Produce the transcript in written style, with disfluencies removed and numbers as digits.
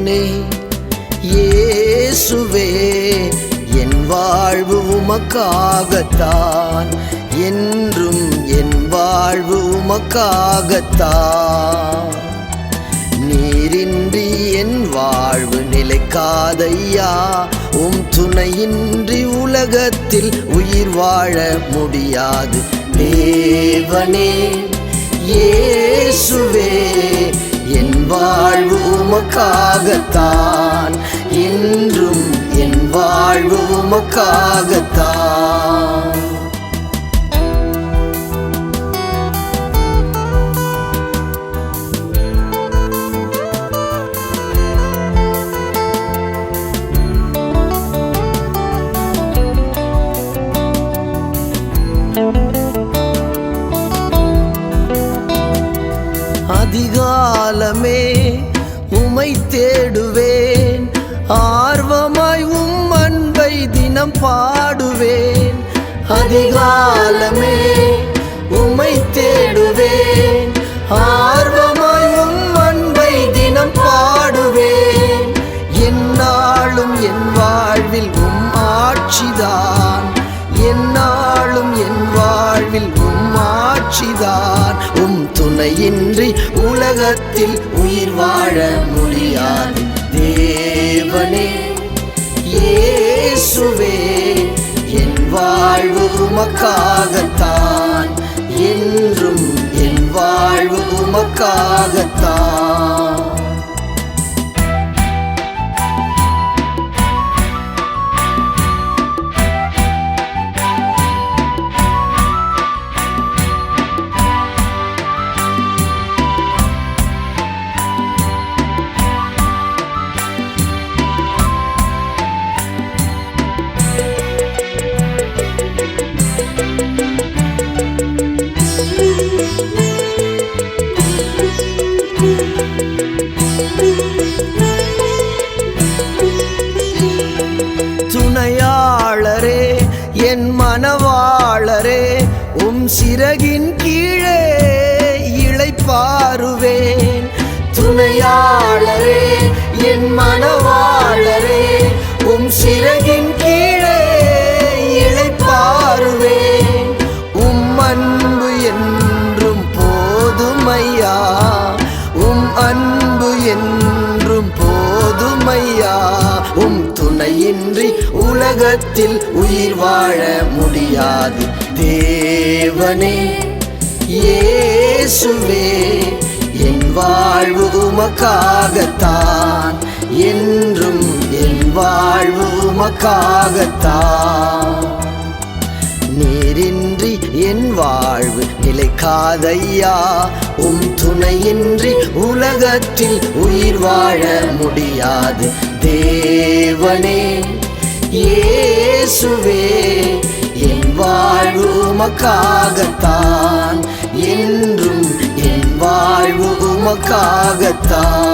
தேவனே இயேசுவே, என் வாழ்வு உமக்காகத்தான், என்றும் என் வாழ்வு உமக்காகத்தான். நீரின்றி என் வாழ்வு நிலைக்காதையா, உம் துணையின்றி உலகத்தில் உயிர் வாழ முடியாது. தேவனே இயேசுவே, என் வாழ்வு உமக்காகத்தான், என்றும் என் வாழ்வு உமக்காகத்தான். அதிகாலமே உமை தேடுவேன், ஆர்வமாய் உம் அன்பை தினம் பாடுவேன். அதிகாலமே உமை தேடுவேன், ஆர்வமாய் உம் அன்பை தினம் பாடுவேன். எந்நாளும் என் வாழ்வில் உம் ஆட்சிதான், எந்நாளும் என் வாழ்வில் உம் ஆட்சிதான். உம் துணையின்றி உலகத்தில் உயிர் வாழ முடியாது. தேவனே இயேசுவே, என் வாழ்வு உமக்காகத்தான், என்றும் என் வாழ்வு உமக்காகத்தான். துணையாளரே என் மனவாளரே, உம் சிறகின் கீழே இளைப்பாறுவேன். துணையாளரே என் மனவாளரே, உம் சிறகின் கீழே இளைப்பாறுவேன். உம் அன்பு என்றும் போதுமையா, உம் அன்பு என்றும் போதுமையா. உம் துணையின்றி உலகத்தில் உயிர் வாழ முடியாது. தேவனே இயேசுவே, என் வாழ்வு உமக்காகத்தான், என்றும் என் வாழ்வு உமக்காகத்தான். நீரின்றி என் வாழ்வு நிலைக்காதையா, உம் துணையின்றி உலகத்தில் உயிர் வாழ முடியாது. தேவனே இயேசுவே, என் வாழ்வு உமக்காகத்தான், என்றும் என் வாழ்வு உமக்காகத்தான்.